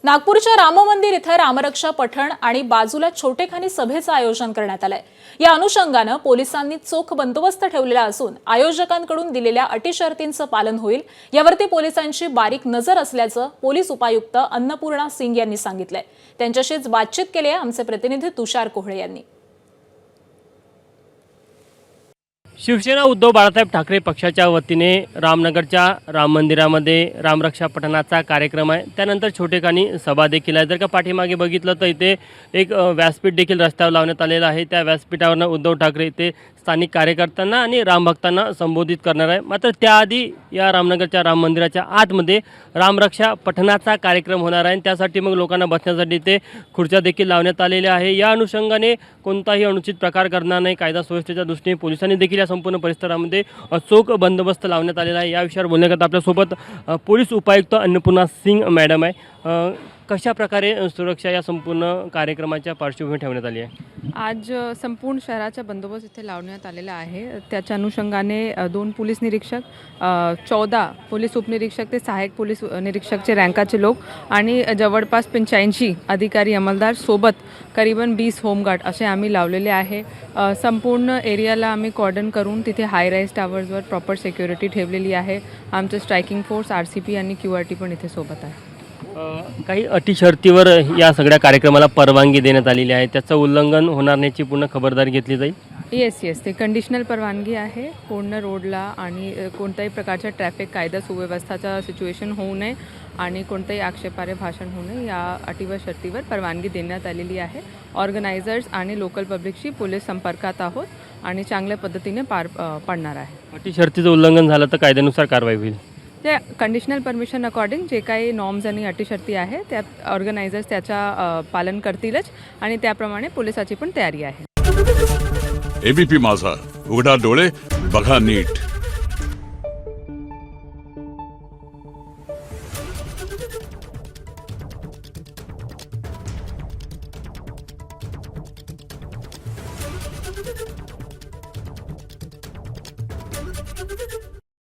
नागपूरच्या राम मंदिर इथे रामरक्षा पठण आणि बाजूला छोटेखानी सभेचं आयोजन करण्यात आलंय। या अनुषंगाने पोलिसांनी चोख बंदोबस्त ठेवलेला असून आयोजकांकडून दिलेल्या अटी शर्तींचं पालन होईल यावरती पोलिसांची बारीक नजर असल्याचं पोलीस उपायुक्त अन्नपूर्णा सिंग यांनी सांगितलंय। त्यांच्याशीच बातचीत केली आहे आमचे प्रतिनिधी तुषार कोहळे यांनी। शिवसेना उद्धव बाळासाहेब ठाकरे पक्षाच्या वतीने रामनगरच्या राम मंदिरामध्ये रामरक्षा पठणाचा कार्यक्रम आहे। त्यानंतर छोटेखानी सभा देखील आहे। जर का पाठीमागे बघितलं तर इथे एक व्यासपीठ देखील रस्त्यावर लावण्यात आलेलं आहे। त्या व्यासपीठावरून उद्धव ठाकरे इथे स्थानिक कार्यकर्त्यांना आणि रामभक्तांना संबोधित करणार आहे। मात्र त्याआधी या रामनगरच्या राम मंदिराच्या आतमध्ये रामरक्षा पठणाचा कार्यक्रम होणार आहे। त्यासाठी मग लोकांना बसण्यासाठी इथे खुर्च्या देखील लावण्यात आलेल्या आहे। या अनुषंगाने कोणताही अनुचित प्रकार करणार नाही, कायदा सुव्यवस्थेच्या दृष्टीने पोलिसांनी देखील या संपूर्ण परिसरामध्ये चोख बंदोबस्त लावण्यात आलेला आहे। या विषयावर बोलण्याकरता आपल्यासोबत पोलीस उपायुक्त अन्नपूर्णा सिंग मॅडम आहे। कशा प्रकारे सुरक्षा या संपूर्ण कार्यक्रमाच्या पार्श्वभूमी ठेवण्यात आली आहे? आज संपूर्ण शहराचा बंदोबस्त इथे लावण्यात आलेला आहे। त्याच्या अनुषंगाने 2 पोलीस निरीक्षक, 14 पोलीस उपनिरीक्षक ते सहाय्यक पोलीस निरीक्षकचे रँकाचे लोक आणि जवळपास 85 अधिकारी अंमलदार सोबत करीबन 20 होमगार्ड असे आम्ही लावलेले आहे। संपूर्ण एरियाला आम्ही कॉर्डन करून तिथे हाय राईज टावर्सवर प्रॉपर सिक्युरिटी ठेवलेली आहे। आमचं स्ट्रायकिंग फोर्स, RCP आणि QRT पण इथे सोबत आहे। काही अटी शर्तीवर या सगळ्या कार्यक्रमाला परवानगी देण्यात आलेली आहे, त्याचं उल्लंघन होणार नाही याची पूर्ण खबरदारी घेतली जाईल? येस, ते कंडिशनल परवानगी आहे। पूर्ण रोडला आणि कोणत्याही प्रकारच्या ट्रॅफिक कायदा सुव्यवस्थाचा सिच्युएशन होऊ नये आणि कोणतेही आक्षेपार्ह भाषण होऊ नये या अटीवर शर्तीवर परवानगी देण्यात आलेली आहे। ऑर्गनायझर्स आणि लोकल पब्लिकशी पोलीस संपर्कात आहोत आणि चांगल्या पद्धतीने पार पडणार आहे। अटी शर्तीचं उल्लंघन झालं तर कायद्यानुसार कारवाई होईल? त्या कंडिशनल परमिशन अकॉर्डिंग जे काही नॉर्म्स आणि अटी शर्ती आहे त्यात ऑर्गनायझर्स त्याचा पालन करतीलच आणि त्याप्रमाणे पोलिसाची पण तयारी आहे। ABP माझा, उघडा डोळे बघा नीट।